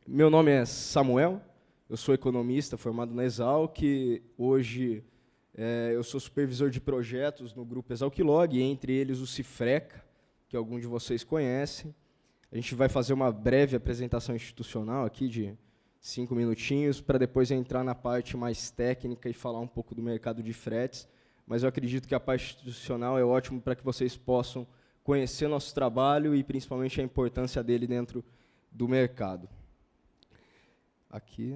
Meu nome é Samuel, eu sou economista formado na Exalc. Hoje eu sou supervisor de projetos no grupo Exalc-Log, entre eles o Cifreca, que alguns de vocês conhecem. A gente vai fazer uma breve apresentação institucional aqui de 5 minutinhos, para depois entrar na parte mais técnica e falar um pouco do mercado de fretes, mas eu acredito que a parte institucional é ótimo para que vocês possam conhecer nosso trabalho e, principalmente, a importância dele dentro do mercado. Aqui,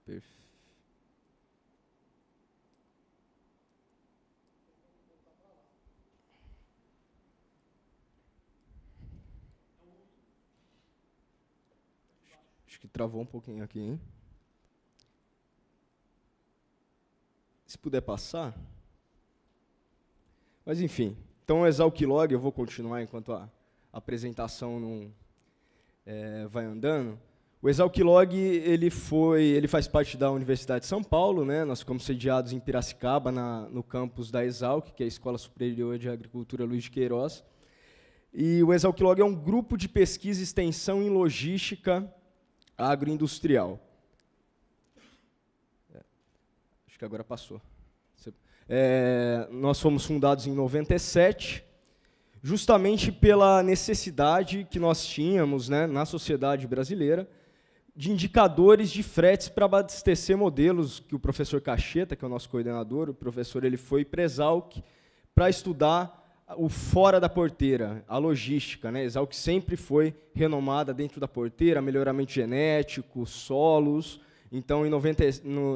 perfeito. Acho que travou um pouquinho aqui, hein? Se puder passar. Mas, enfim. Então, o Exalc-Log, eu vou continuar enquanto a apresentação não vai andando. O Exalc-Log ele faz parte da Universidade de São Paulo, né? Nós ficamos sediados em Piracicaba, no campus da Exalc, que é a Escola Superior de Agricultura Luiz de Queiroz. E o Exalc-Log é um grupo de pesquisa e extensão em logística agroindustrial. Acho que agora passou. Nós fomos fundados em 97, justamente pela necessidade que nós tínhamos, né, na sociedade brasileira, de indicadores de fretes para abastecer modelos que o professor Cacheta, que é o nosso coordenador, o professor, ele foi para a Exalc para estudar o fora da porteira, a logística, né? A Exalc sempre foi renomada dentro da porteira, melhoramento genético, solos. Então,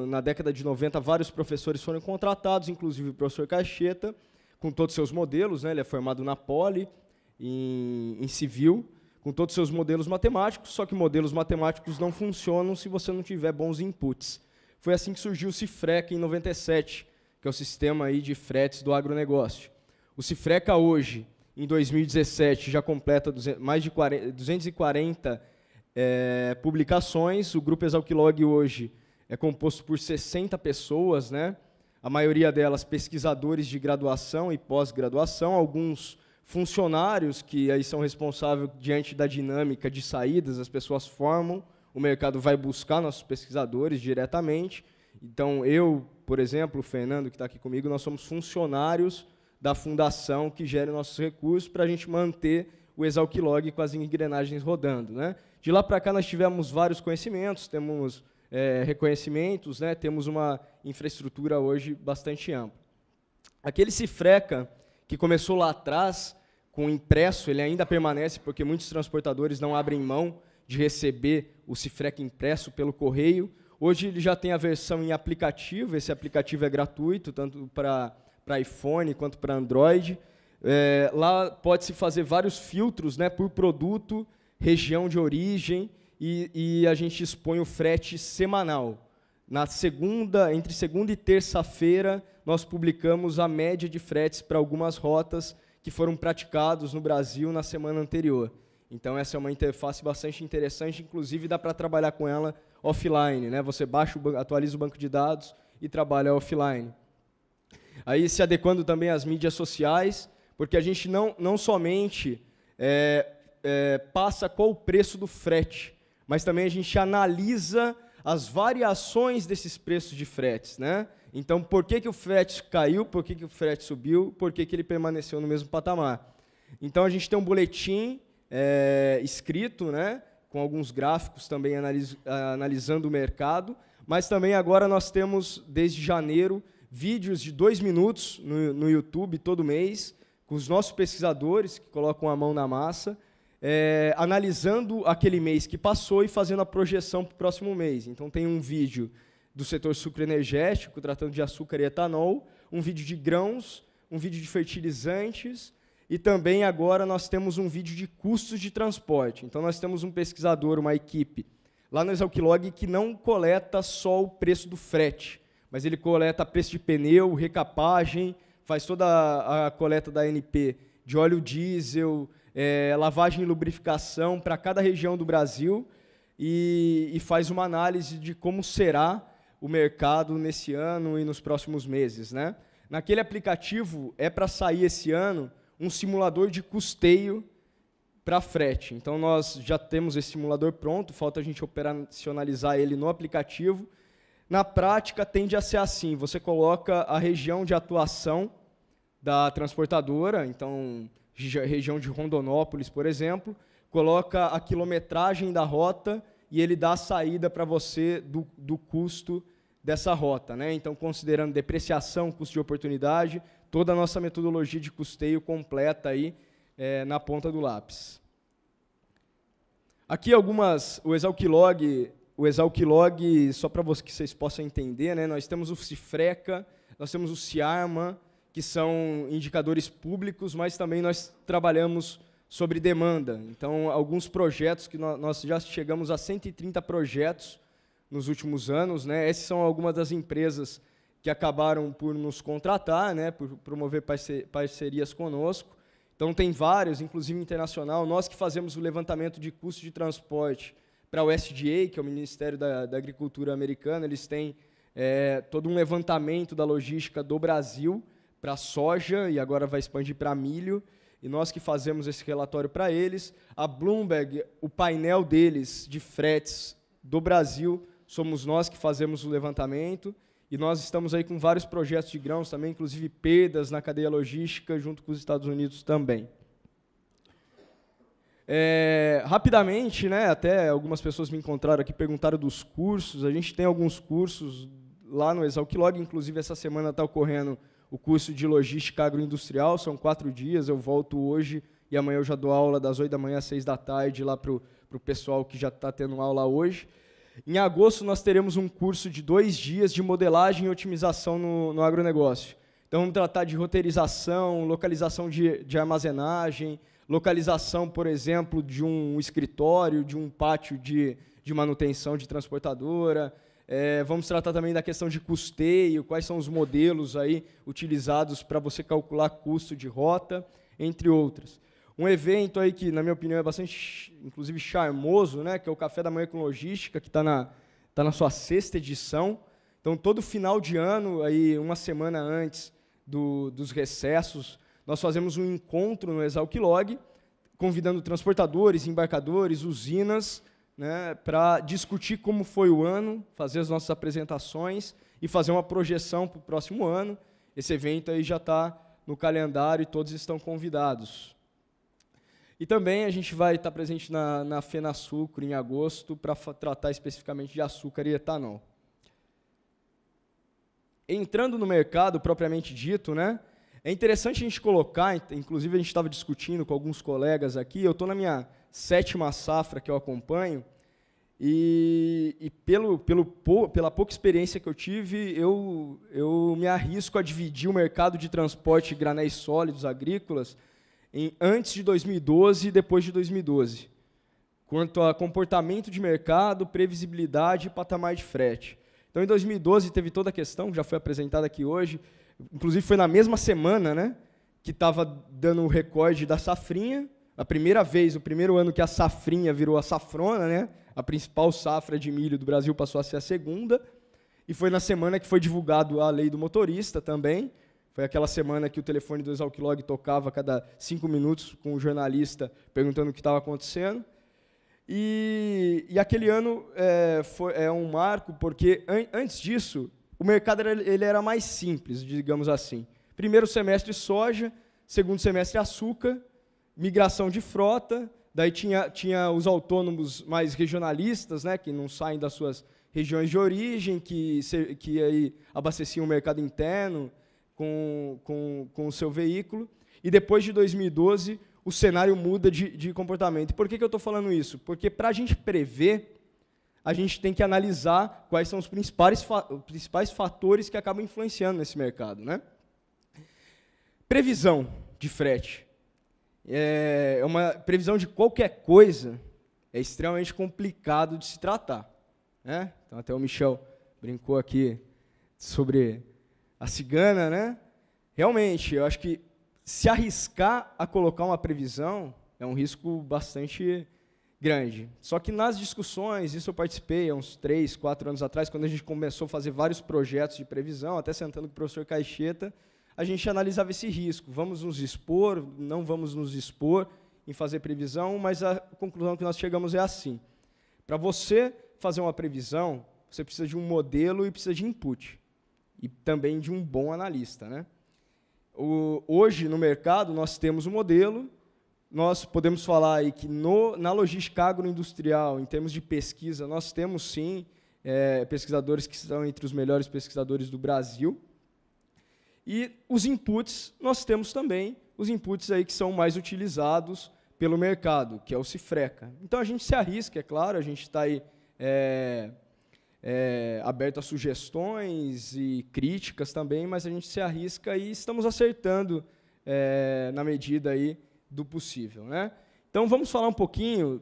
na década de 90, vários professores foram contratados, inclusive o professor Cacheta, com todos os seus modelos, né? Ele é formado na Poli, em civil, com todos os seus modelos matemáticos, só que modelos matemáticos não funcionam se você não tiver bons inputs. Foi assim que surgiu o Cifreca em 97, que é o sistema aí de fretes do agronegócio. O Cifreca hoje, em 2017, já completa mais de 240 publicações. O grupo Exalc-Log hoje é composto por 60 pessoas, né? A maioria delas pesquisadores de graduação e pós-graduação, alguns funcionários que aí são responsáveis diante da dinâmica de saídas, as pessoas formam, o mercado vai buscar nossos pesquisadores diretamente. Então, eu, por exemplo, o Fernando, que está aqui comigo, nós somos funcionários da fundação que gera nossos recursos para a gente manter o Exalc-Log com as engrenagens rodando, né? De lá para cá, nós tivemos vários conhecimentos, temos reconhecimentos, né? Temos uma infraestrutura hoje bastante ampla. Aquele Cifreca que começou lá atrás, com o impresso, ele ainda permanece, porque muitos transportadores não abrem mão de receber o Cifreca impresso pelo correio. Hoje ele já tem a versão em aplicativo, esse aplicativo é gratuito, tanto para iPhone quanto para Android. Lá pode-se fazer vários filtros, né, por produto, região de origem, e a gente expõe o frete semanal. Entre segunda e terça-feira, nós publicamos a média de fretes para algumas rotas que foram praticados no Brasil na semana anterior. Então, essa é uma interface bastante interessante, inclusive dá para trabalhar com ela offline, né? Você atualiza o banco de dados e trabalha offline. Aí, se adequando também às mídias sociais, porque a gente não somente passa qual o preço do frete, mas também a gente analisa as variações desses preços de fretes, né? Então, por que o frete caiu, por que o frete subiu, por que ele permaneceu no mesmo patamar. Então, a gente tem um boletim escrito, né, com alguns gráficos também analisando o mercado, mas também agora nós temos, desde janeiro, vídeos de 2 minutos no YouTube todo mês, com os nossos pesquisadores que colocam a mão na massa, analisando aquele mês que passou e fazendo a projeção para o próximo mês. Então, tem um vídeo do setor sucroenergético, tratando de açúcar e etanol, um vídeo de grãos, um vídeo de fertilizantes, e também agora nós temos um vídeo de custos de transporte. Então, nós temos um pesquisador, uma equipe, lá no Exalc-Log, que não coleta só o preço do frete, mas ele coleta preço de pneu, recapagem, faz toda a coleta da ANP de óleo diesel, lavagem e lubrificação para cada região do Brasil e faz uma análise de como será o mercado nesse ano e nos próximos meses, né? Naquele aplicativo, para sair esse ano um simulador de custeio para frete. Então, nós já temos esse simulador pronto, falta a gente operacionalizar ele no aplicativo. Na prática, tende a ser assim, você coloca a região de atuação da transportadora, então, região de Rondonópolis, por exemplo, coloca a quilometragem da rota e ele dá a saída para você do custo dessa rota, né? Então, considerando depreciação, custo de oportunidade, toda a nossa metodologia de custeio completa aí, na ponta do lápis. Aqui o Exalc Log, só para que vocês possam entender, né? Nós temos o Cifreca, nós temos o Ciarma, que são indicadores públicos, mas também nós trabalhamos sobre demanda. Então, alguns projetos que nós já chegamos a 130 projetos nos últimos anos, né? Essas são algumas das empresas que acabaram por nos contratar, né? Por promover parcerias conosco. Então, tem vários, inclusive internacional. Nós que fazemos o levantamento de custo de transporte para o USDA, que é o Ministério da Agricultura americano, eles têm todo um levantamento da logística do Brasil para soja, e agora vai expandir para milho, e nós que fazemos esse relatório para eles. A Bloomberg, o painel deles de fretes do Brasil, somos nós que fazemos o levantamento, e nós estamos aí com vários projetos de grãos também, inclusive perdas na cadeia logística, junto com os Estados Unidos também. Rapidamente, né, até algumas pessoas me encontraram aqui, perguntaram dos cursos. A gente tem alguns cursos lá no Exalc Log, inclusive essa semana está ocorrendo o curso de Logística Agroindustrial, são 4 dias, eu volto hoje e amanhã eu já dou aula das 8 da manhã às 6 da tarde lá para o pessoal que já está tendo aula hoje. Em agosto, nós teremos um curso de 2 dias de modelagem e otimização no agronegócio. Então, vamos tratar de roteirização, localização de armazenagem, localização, por exemplo, de um escritório, de um pátio de manutenção de transportadora. Vamos tratar também da questão de custeio, quais são os modelos aí utilizados para você calcular custo de rota, entre outros. Um evento aí que, na minha opinião, é bastante, inclusive, charmoso, né, que é o Café da Manhã com Logística, que está na sua 6ª edição. Então, todo final de ano, aí, uma semana antes dos recessos, nós fazemos um encontro no Exalc Log, convidando transportadores, embarcadores, usinas, né, para discutir como foi o ano, fazer as nossas apresentações e fazer uma projeção para o próximo ano. Esse evento aí já está no calendário e todos estão convidados. E também a gente vai estar presente na FenaSucro em agosto para tratar especificamente de açúcar e etanol. Entrando no mercado propriamente dito, né, é interessante a gente colocar, inclusive a gente estava discutindo com alguns colegas aqui, eu estou na minha 7ª safra que eu acompanho, e pela pouca experiência que eu tive, eu me arrisco a dividir o mercado de transporte de granéis sólidos agrícolas antes de 2012 e depois de 2012, quanto a comportamento de mercado, previsibilidade e patamar de frete. Então, em 2012, teve toda a questão, que já foi apresentada aqui hoje, inclusive foi na mesma semana, né, que estava dando o recorde da safrinha, a primeira vez, o primeiro ano que a safrinha virou a safrona, né, a principal safra de milho do Brasil passou a ser a segunda, e foi na semana que foi divulgado a lei do motorista também. Foi aquela semana que o telefone do Exalc Log tocava a cada 5 minutos com o jornalista perguntando o que estava acontecendo. E aquele ano é um marco, porque antes disso, o mercado ele era mais simples, digamos assim. Primeiro semestre soja, segundo semestre açúcar, migração de frota, daí tinha os autônomos mais regionalistas, né, que não saem das suas regiões de origem, que aí abasteciam o mercado interno, com o seu veículo, e depois de 2012, o cenário muda de comportamento. E por que eu estou falando isso? Porque, para a gente prever, a gente tem que analisar quais são os principais fatores que acabam influenciando nesse mercado, né? Previsão de frete. Uma previsão de qualquer coisa é extremamente complicado de se tratar, né? Então, até o Michel brincou aqui sobre a cigana, né? Realmente, eu acho que se arriscar a colocar uma previsão é um risco bastante grande. Só que nas discussões, isso eu participei há uns 3, 4 anos atrás, quando a gente começou a fazer vários projetos de previsão, até sentando com o professor Caixeta, a gente analisava esse risco. Vamos nos expor, não vamos nos expor, em fazer previsão, mas a conclusão que nós chegamos é assim. Para você fazer uma previsão, você precisa de um modelo e precisa de input. E também de um bom analista, né? Hoje, no mercado, nós temos um modelo. Nós podemos falar aí que na logística agroindustrial, em termos de pesquisa, nós temos, sim, pesquisadores que estão entre os melhores pesquisadores do Brasil. E os inputs, nós temos também os inputs aí que são mais utilizados pelo mercado, que é o Cifreca. Então, a gente se arrisca, é claro, a gente está aí aberto a sugestões e críticas também, mas a gente se arrisca e estamos acertando na medida aí do possível, né? Então, vamos falar um pouquinho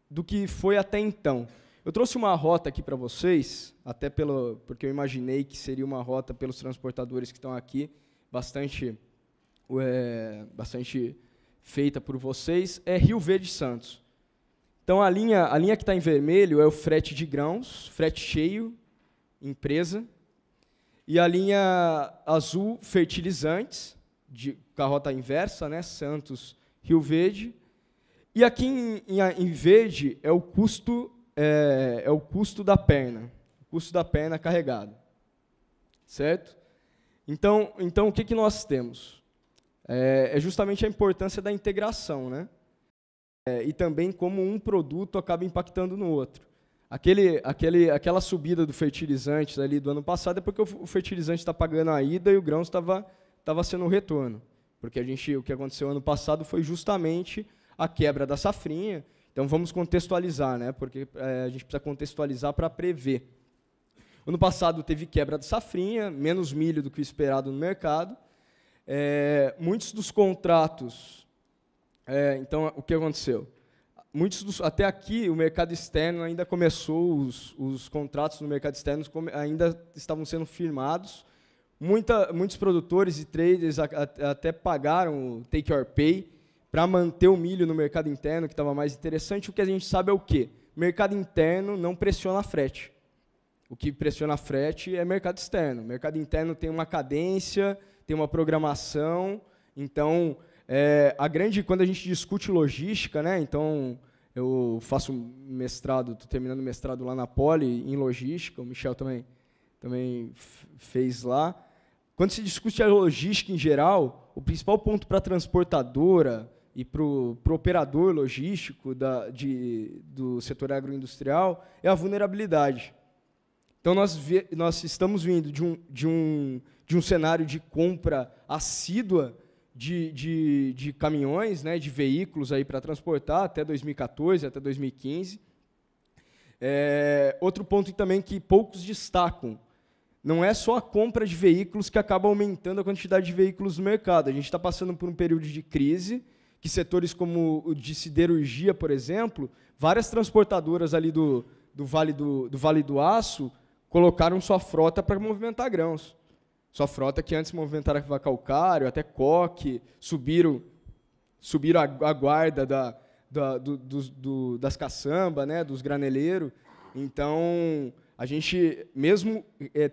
do que foi até então. Eu trouxe uma rota aqui para vocês, até porque eu imaginei que seria uma rota pelos transportadores que estão aqui, bastante feita por vocês, é Rio Verde Santos. Então, a linha que está em vermelho é o frete de grãos, frete cheio, empresa, e a linha azul, fertilizantes, com a rota inversa, né, Santos, Rio Verde, e aqui em verde é o custo da perna, o custo da perna carregada, certo? Então o que nós temos? É justamente a importância da integração, né? E também como um produto acaba impactando no outro. Aquela subida do fertilizante ali do ano passado é porque o fertilizante está pagando a ida e o grão estava sendo o retorno. Porque o que aconteceu ano passado foi justamente a quebra da safrinha. Então, vamos contextualizar, né? Porque a gente precisa contextualizar para prever. Ano passado teve quebra da safrinha, menos milho do que o esperado no mercado. Muitos dos contratos... então, o que aconteceu? Até aqui, o mercado externo ainda começou, os contratos no mercado externo ainda estavam sendo firmados. Muitos produtores e traders até pagaram o take or pay para manter o milho no mercado interno, que estava mais interessante. O que a gente sabe é o quê? O mercado interno não pressiona frete. O que pressiona frete é mercado externo. O mercado interno tem uma cadência, tem uma programação. Então, quando a gente discute logística, né? Então, eu faço mestrado, estou terminando mestrado lá na Poli, em logística, o Michel também fez lá. Quando se discute a logística em geral, o principal ponto para a transportadora e para o operador logístico do setor agroindustrial é a vulnerabilidade. Então, nós estamos vindo de um cenário de compra assídua de caminhões, né, de veículos para transportar até 2014, até 2015. Outro ponto também que poucos destacam, não é só a compra de veículos que acaba aumentando a quantidade de veículos no mercado. A gente está passando por um período de crise, que setores como o de siderurgia, por exemplo, várias transportadoras ali do Vale do Aço colocaram sua frota para movimentar grãos. Sua frota que antes movimentava calcário, até coque, subiram a guarda das caçambas, né, dos graneleiros. Então, a gente, mesmo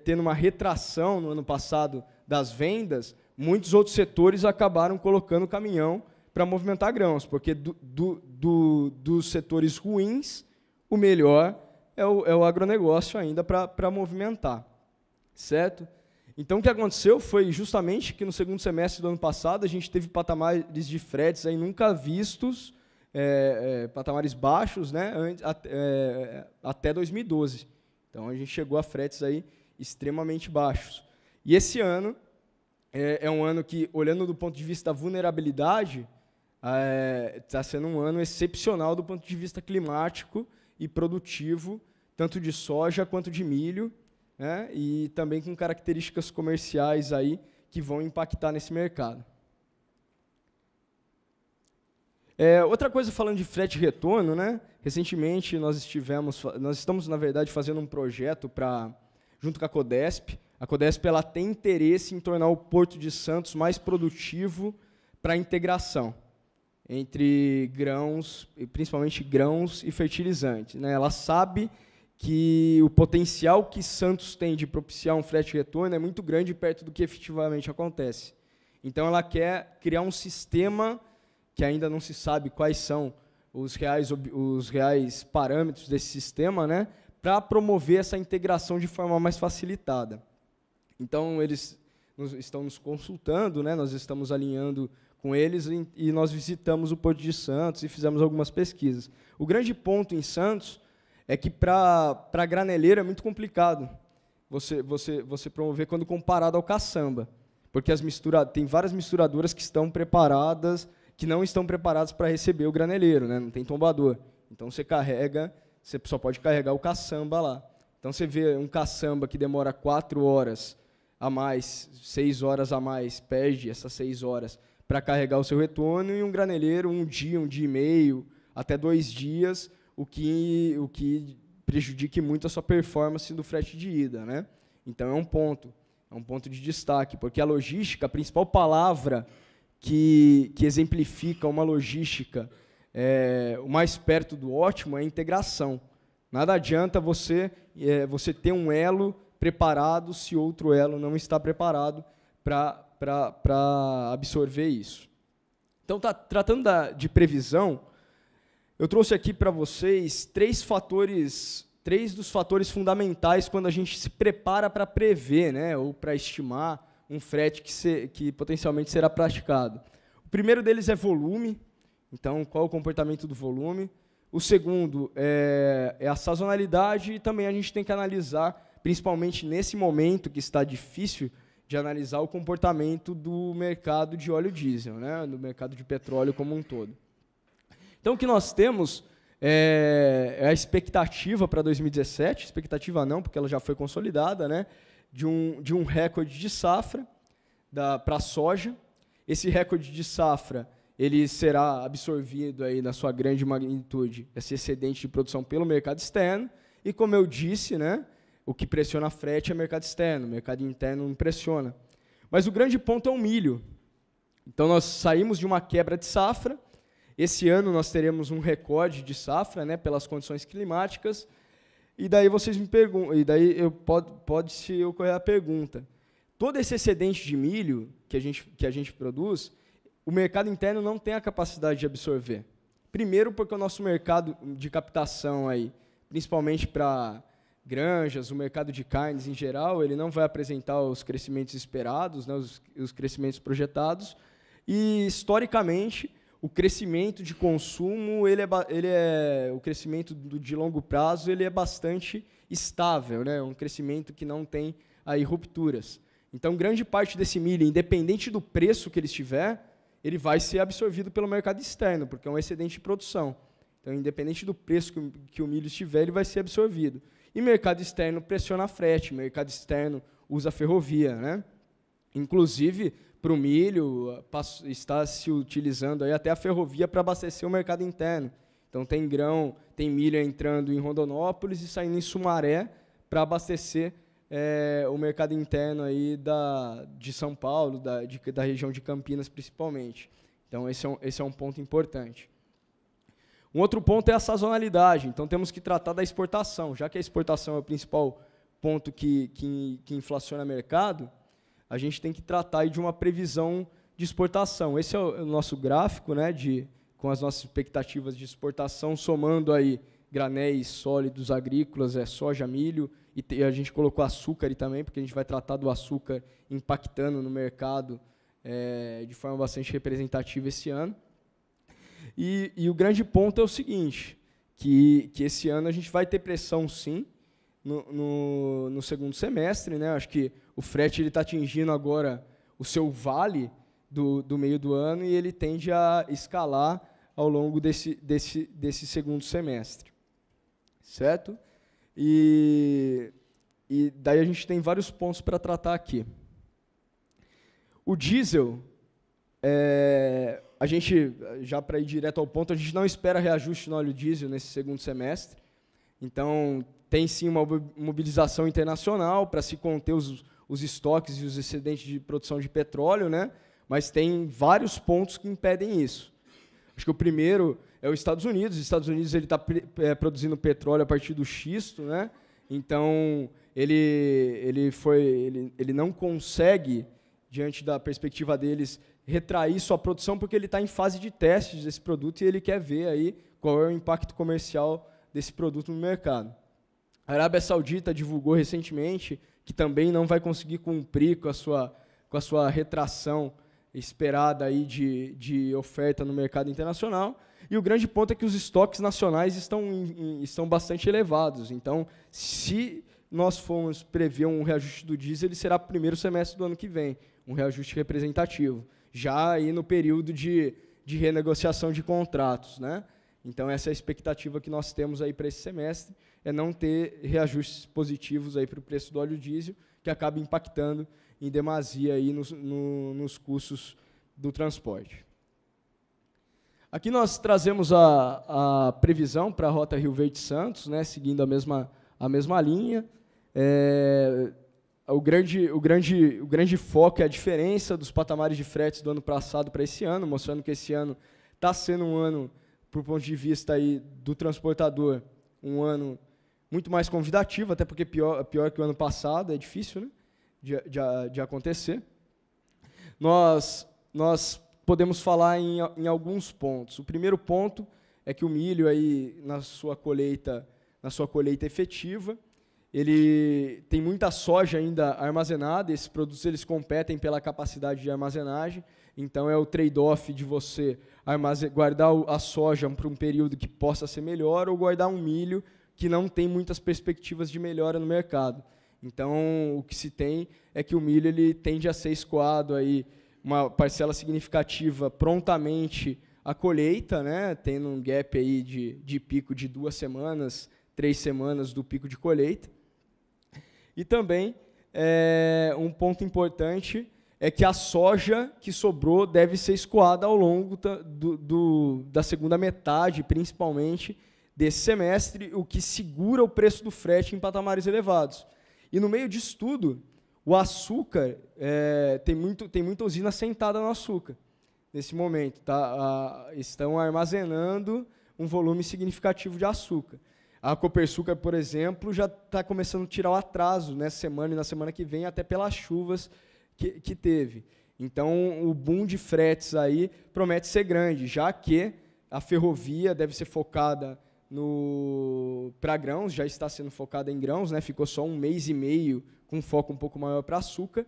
tendo uma retração no ano passado das vendas, muitos outros setores acabaram colocando caminhão para movimentar grãos, porque dos setores ruins, o melhor é o agronegócio ainda para movimentar, certo? Então, o que aconteceu foi justamente que no segundo semestre do ano passado a gente teve patamares de fretes aí nunca vistos, patamares baixos, né, até 2012. Então, a gente chegou a fretes aí extremamente baixos. E esse ano é um ano que, olhando do ponto de vista da vulnerabilidade, está sendo um ano excepcional do ponto de vista climático e produtivo, tanto de soja quanto de milho, né, e também com características comerciais aí que vão impactar nesse mercado. Outra coisa, falando de frete retorno, né, recentemente nós estamos, na verdade, fazendo um projeto junto com a Codesp. A Codesp ela tem interesse em tornar o Porto de Santos mais produtivo para a integração entre grãos, principalmente grãos e fertilizantes, né. Ela sabe que o potencial que Santos tem de propiciar um frete retorno é muito grande perto do que efetivamente acontece. Então, ela quer criar um sistema que ainda não se sabe quais são os reais parâmetros desse sistema, né, para promover essa integração de forma mais facilitada. Então, eles estão nos consultando, né, nós estamos alinhando com eles e nós visitamos o Porto de Santos e fizemos algumas pesquisas. O grande ponto em Santos é que para graneleiro é muito complicado você promover quando comparado ao caçamba, porque tem várias misturadoras que estão preparadas, que não estão preparadas para receber o graneleiro, né? Não tem tombador. Então você só pode carregar o caçamba lá. Então você vê um caçamba que demora 4 horas a mais, 6 horas a mais, perde essas 6 horas para carregar o seu retorno, e um graneleiro, um dia e meio, até 2 dias, o que prejudique muito a sua performance do frete de ida, né? Então é um ponto de destaque, porque a logística, a principal palavra que exemplifica uma logística o mais perto do ótimo é a integração. Nada adianta você ter um elo preparado se outro elo não está preparado para absorver isso. Então, tratando de previsão, eu trouxe aqui para vocês 3 dos fatores fundamentais quando a gente se prepara para prever, né, ou para estimar um frete que potencialmente será praticado. O primeiro deles é volume. Então, qual é o comportamento do volume? O segundo é a sazonalidade, e também a gente tem que analisar, principalmente nesse momento que está difícil de analisar o comportamento do mercado de óleo diesel, né, do mercado de petróleo como um todo. Então, o que nós temos é a expectativa para 2017, expectativa não, porque ela já foi consolidada, né, de um recorde de safra para a soja. Esse recorde de safra ele será absorvido aí na sua grande magnitude, esse excedente de produção, pelo mercado externo, e, como eu disse, né, o que pressiona a frete é o mercado externo, o mercado interno não pressiona. Mas o grande ponto é o milho. Então, nós saímos de uma quebra de safra. Esse ano nós teremos um recorde de safra, né, pelas condições climáticas. E daí vocês me perguntam, e daí pode se ocorrer a pergunta: todo esse excedente de milho que a gente produz, o mercado interno não tem a capacidade de absorver. Primeiro, porque o nosso mercado de captação aí, principalmente para granjas, o mercado de carnes em geral, ele não vai apresentar os crescimentos esperados, né, os crescimentos projetados. E, historicamente, o crescimento de consumo, o crescimento de longo prazo, ele é bastante estável, né? Um crescimento que não tem aí rupturas. Então, grande parte desse milho, independente do preço que ele estiver, ele vai ser absorvido pelo mercado externo, porque é um excedente de produção. Então, independente do preço que o milho estiver, ele vai ser absorvido. E mercado externo pressiona a frete, mercado externo usa a ferrovia, né? Inclusive, para o milho, está se utilizando aí até a ferrovia para abastecer o mercado interno. Então, tem milho entrando em Rondonópolis e saindo em Sumaré para abastecer o mercado interno aí de São Paulo, da região de Campinas, principalmente. Então, esse é um ponto importante. Um outro ponto é a sazonalidade. Então, temos que tratar da exportação. Já que a exportação é o principal ponto que inflaciona o mercado, a gente tem que tratar aí de uma previsão de exportação. Esse é o nosso gráfico, né, com as nossas expectativas de exportação, somando aí granéis sólidos agrícolas, soja, milho, e a gente colocou açúcar aí também, porque a gente vai tratar do açúcar impactando no mercado de forma bastante representativa esse ano. E o grande ponto é o seguinte, que esse ano a gente vai ter pressão, sim, no segundo semestre, né? Acho que o frete está atingindo agora o seu vale do meio do ano, e ele tende a escalar ao longo desse segundo semestre. Certo? E daí a gente tem vários pontos para tratar aqui. O diesel, a gente, já para ir direto ao ponto, a gente não espera reajuste no óleo diesel nesse segundo semestre. Então, tem sim uma mobilização internacional para se conter os estoques e os excedentes de produção de petróleo, né? Mas tem vários pontos que impedem isso. Acho que o primeiro é os Estados Unidos. Os Estados Unidos está produzindo petróleo a partir do xisto, né? Então, ele não consegue, diante da perspectiva deles, retrair sua produção porque ele está em fase de testes desse produto e ele quer ver aí qual é o impacto comercial desse produto no mercado. A Arábia Saudita divulgou recentemente que também não vai conseguir cumprir com a sua retração esperada aí de oferta no mercado internacional. E o grande ponto é que os estoques nacionais estão bastante elevados. Então, se nós formos prever um reajuste do diesel, ele será primeiro semestre do ano que vem, um reajuste representativo, já aí no período de renegociação de contratos, né? Então, essa é a expectativa que nós temos aí para esse semestre, é não ter reajustes positivos aí para o preço do óleo diesel, que acaba impactando em demasia aí nos custos do transporte. Aqui nós trazemos a previsão para a Rota Rio Verde Santos, né, seguindo a mesma linha. O grande foco é a diferença dos patamares de fretes do ano passado para esse ano, mostrando que esse ano está sendo um ano, por ponto de vista aí do transportador, um ano muito mais convidativo, até porque pior que o ano passado, é difícil, né, de acontecer. Nós podemos falar em alguns pontos. O primeiro ponto é que o milho, aí, na sua colheita efetiva, ele tem muita soja ainda armazenada, esses produtos eles competem pela capacidade de armazenagem, então é o trade-off de você guardar a soja para um período que possa ser melhor ou guardar um milho que não tem muitas perspectivas de melhora no mercado. Então, o que se tem é que o milho ele tende a ser escoado aí, uma parcela significativa prontamente à colheita, né, tendo um gap aí de pico de 2 semanas, 3 semanas do pico de colheita. E também, um ponto importante é que a soja que sobrou deve ser escoada ao longo da segunda metade, principalmente, desse semestre, o que segura o preço do frete em patamares elevados. E no meio disso tudo, o açúcar, tem muita usina sentada no açúcar, nesse momento. Estão armazenando um volume significativo de açúcar. A Copersucar, por exemplo, já está começando a tirar o atraso nessa semana e na semana que vem, até pelas chuvas que teve. Então, o boom de fretes aí promete ser grande, já que a ferrovia deve ser focada para grãos, já está sendo focada em grãos, né? Ficou só 1 mês e meio com foco um pouco maior para açúcar.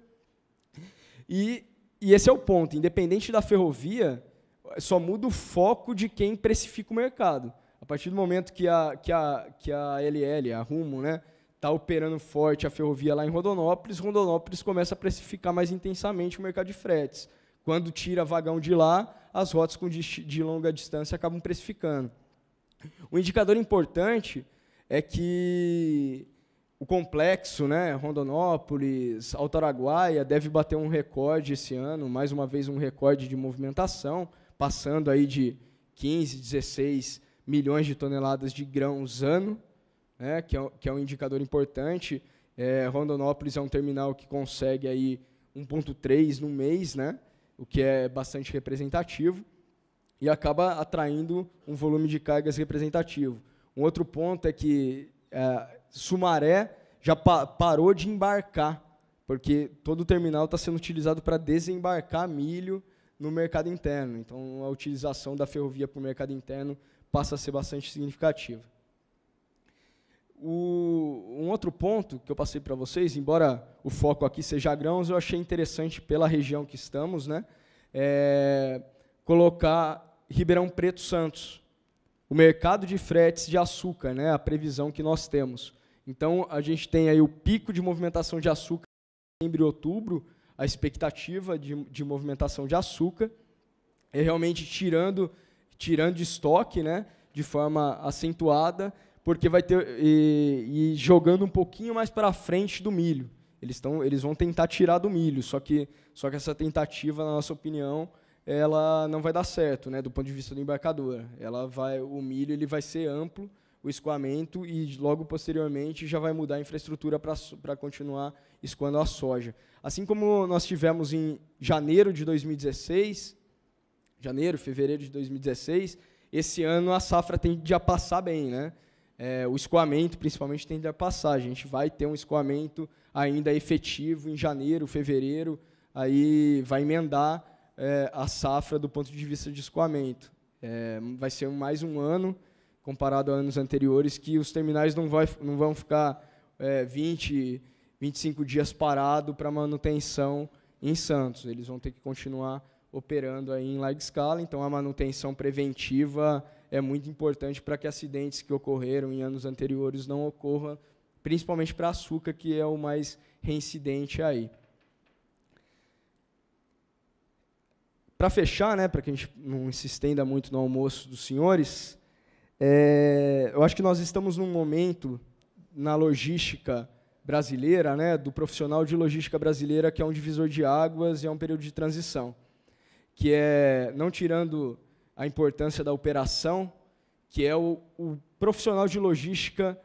E esse é o ponto, independente da ferrovia, só muda o foco de quem precifica o mercado. A partir do momento que a LL, a Rumo, né, está operando forte a ferrovia lá em Rondonópolis começa a precificar mais intensamente o mercado de fretes. Quando tira vagão de lá, as rotas de longa distância acabam precificando. Um indicador importante é que o complexo, né, Rondonópolis, Alto Araguaia, deve bater um recorde esse ano, mais uma vez um recorde de movimentação, passando aí de 15, 16 milhões de toneladas de grãos ano, né, que é um indicador importante. Rondonópolis é um terminal que consegue aí 1,3 no mês, né, o que é bastante representativo, e acaba atraindo um volume de cargas representativo. Um outro ponto é que Sumaré já parou de embarcar, porque todo o terminal está sendo utilizado para desembarcar milho no mercado interno. Então, a utilização da ferrovia para o mercado interno passa a ser bastante significativa. Um outro ponto que eu passei para vocês, embora o foco aqui seja grãos, eu achei interessante pela região que estamos, né, colocar Ribeirão Preto Santos, o mercado de fretes de açúcar, né, a previsão que nós temos. Então, a gente tem aí o pico de movimentação de açúcar em setembro e outubro, a expectativa de movimentação de açúcar, é realmente tirando de estoque, né, de forma acentuada, porque vai ter e jogando um pouquinho mais para frente do milho. Eles vão tentar tirar do milho, só que essa tentativa, na nossa opinião, ela não vai dar certo, né, do ponto de vista do embarcador. O milho ele vai ser amplo, o escoamento, e logo posteriormente já vai mudar a infraestrutura para continuar escoando a soja. Assim como nós tivemos em fevereiro de 2016, esse ano a safra tende a passar bem, né? O escoamento, principalmente, tende a passar. A gente vai ter um escoamento ainda efetivo em janeiro, fevereiro, aí vai emendar a safra do ponto de vista de escoamento. Vai ser mais um ano, comparado a anos anteriores, que os terminais não vão ficar 20, 25 dias parados para manutenção em Santos. Eles vão ter que continuar operando aí em larga escala, então a manutenção preventiva é muito importante para que acidentes que ocorreram em anos anteriores não ocorram, principalmente para açúcar, que é o mais reincidente aí. Para fechar, né, para que a gente não se estenda muito no almoço dos senhores, eu acho que nós estamos num momento na logística brasileira, né, do profissional de logística brasileira, que é um divisor de águas e é um período de transição, que é, não tirando a importância da operação, que é o profissional de logística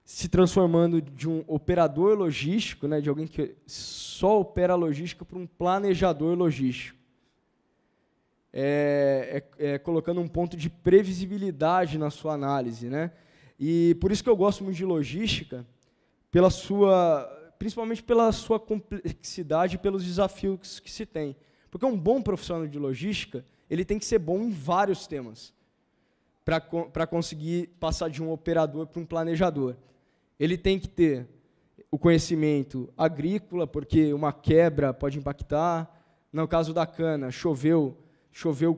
se transformando de um operador logístico, né, de alguém que só opera logística, para um planejador logístico. Colocando um ponto de previsibilidade na sua análise, né? E por isso que eu gosto muito de logística, principalmente pela sua complexidade e pelos desafios que se tem. Porque um bom profissional de logística, ele tem que ser bom em vários temas, para conseguir passar de um operador para um planejador. Ele tem que ter o conhecimento agrícola, porque uma quebra pode impactar. No caso da cana, choveu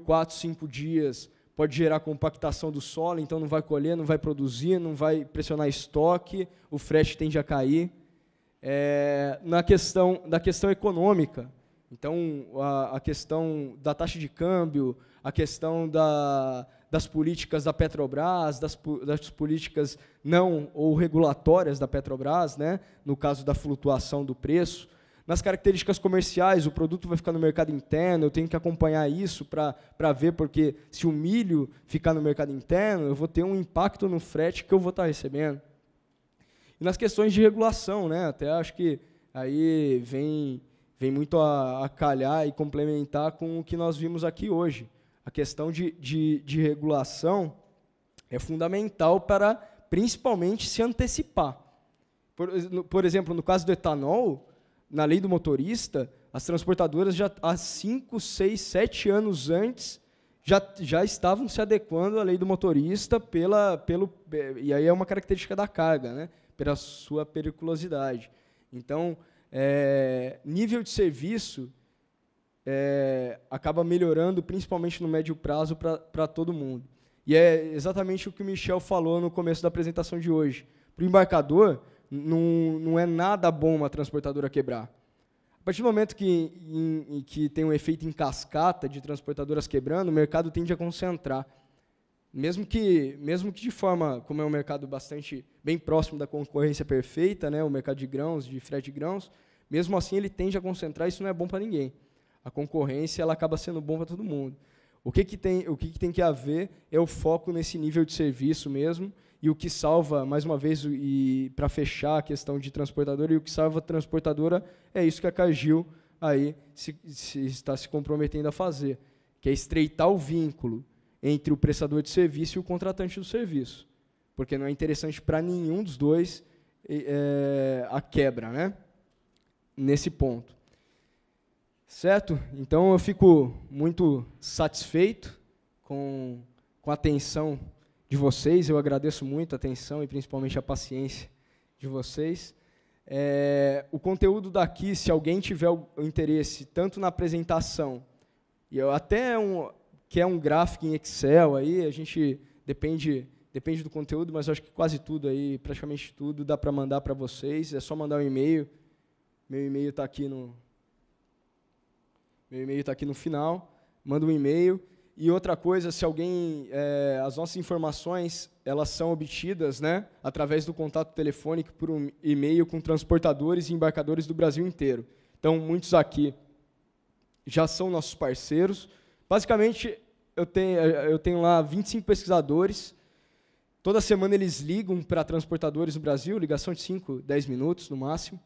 4, 5 dias, pode gerar compactação do solo, então não vai colher, não vai produzir, não vai pressionar estoque, o frete tende a cair. Da questão econômica, então a questão da taxa de câmbio, a questão das políticas da Petrobras, das políticas não ou regulatórias da Petrobras, né, no caso da flutuação do preço. Nas características comerciais, o produto vai ficar no mercado interno, eu tenho que acompanhar isso para ver, porque se o milho ficar no mercado interno, eu vou ter um impacto no frete que eu vou estar recebendo. E nas questões de regulação, né, até acho que aí vem muito a calhar e complementar com o que nós vimos aqui hoje. A questão de regulação é fundamental para, principalmente, se antecipar. Por exemplo, no caso do etanol, na lei do motorista, as transportadoras já há 5, 6, 7 anos antes já estavam se adequando à lei do motorista e aí é uma característica da carga, né, pela sua periculosidade. Então, nível de serviço acaba melhorando, principalmente no médio prazo, para todo mundo. E é exatamente o que o Michel falou no começo da apresentação de hoje. Para o embarcador, não é nada bom uma transportadora quebrar. A partir do momento que tem um efeito em cascata de transportadoras quebrando, o mercado tende a concentrar. Mesmo que de forma, como é um mercado bem próximo da concorrência perfeita, né, o mercado de grãos, de frete de grãos, mesmo assim ele tende a concentrar, isso não é bom para ninguém. A concorrência ela acaba sendo bom para todo mundo. O que tem que haver é o foco nesse nível de serviço mesmo, e o que salva, mais uma vez, e para fechar a questão de transportadora, e o que salva a transportadora é isso que a Cargill aí está se comprometendo a fazer, que é estreitar o vínculo entre o prestador de serviço e o contratante do serviço, porque não é interessante para nenhum dos dois a quebra, né? Nesse ponto. Certo? Então, eu fico muito satisfeito com a atenção de vocês, eu agradeço muito a atenção e principalmente a paciência de vocês. O conteúdo daqui, se alguém tiver o interesse, tanto na apresentação, e quer um gráfico em Excel, aí a gente depende do conteúdo, mas eu acho que quase tudo aí, praticamente tudo, dá para mandar para vocês, é só mandar um e-mail, meu e-mail está aqui no final, manda um e-mail. E outra coisa, se alguém, as nossas informações, elas são obtidas, né, através do contato telefônico por um e-mail com transportadores e embarcadores do Brasil inteiro. Então, muitos aqui já são nossos parceiros. Basicamente, eu tenho lá 25 pesquisadores. Toda semana eles ligam para transportadores do Brasil, ligação de 5, 10 minutos no máximo,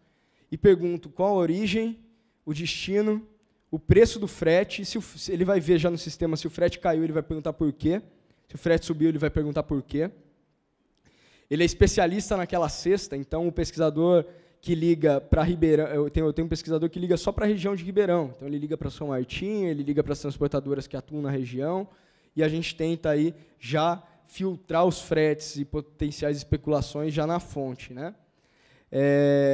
e perguntam qual a origem, o destino, o preço do frete, se ele vai ver já no sistema se o frete caiu, ele vai perguntar por quê. Se o frete subiu, ele vai perguntar por quê. Ele é especialista naquela cesta, então o pesquisador que liga para Ribeirão, eu tenho um pesquisador que liga só para a região de Ribeirão, então ele liga para São Martinho, ele liga para as transportadoras que atuam na região, e a gente tenta aí já filtrar os fretes e potenciais especulações já na fonte, né?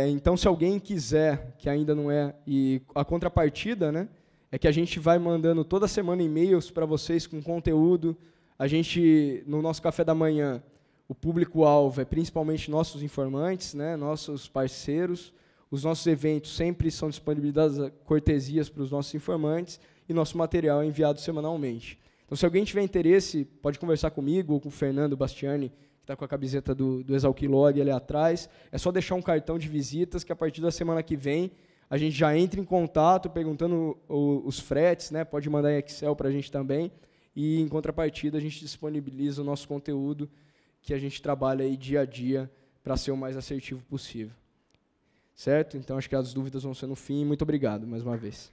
Então, se alguém quiser, que ainda não é, e a contrapartida, né, é que a gente vai mandando toda semana e-mails para vocês com conteúdo. A gente, no nosso café da manhã, o público-alvo é principalmente nossos informantes, né, nossos parceiros. Os nossos eventos sempre são disponibilizados cortesias para os nossos informantes e nosso material é enviado semanalmente. Então, se alguém tiver interesse, pode conversar comigo ou com o Fernando Bastiani, que está com a camiseta do Exalquilog ali atrás. É só deixar um cartão de visitas que, a partir da semana que vem, a gente já entra em contato perguntando os fretes, né? Pode mandar em Excel para a gente também. E, em contrapartida, a gente disponibiliza o nosso conteúdo que a gente trabalha aí dia a dia para ser o mais assertivo possível. Certo? Então, acho que as dúvidas vão ser no fim. Muito obrigado, mais uma vez.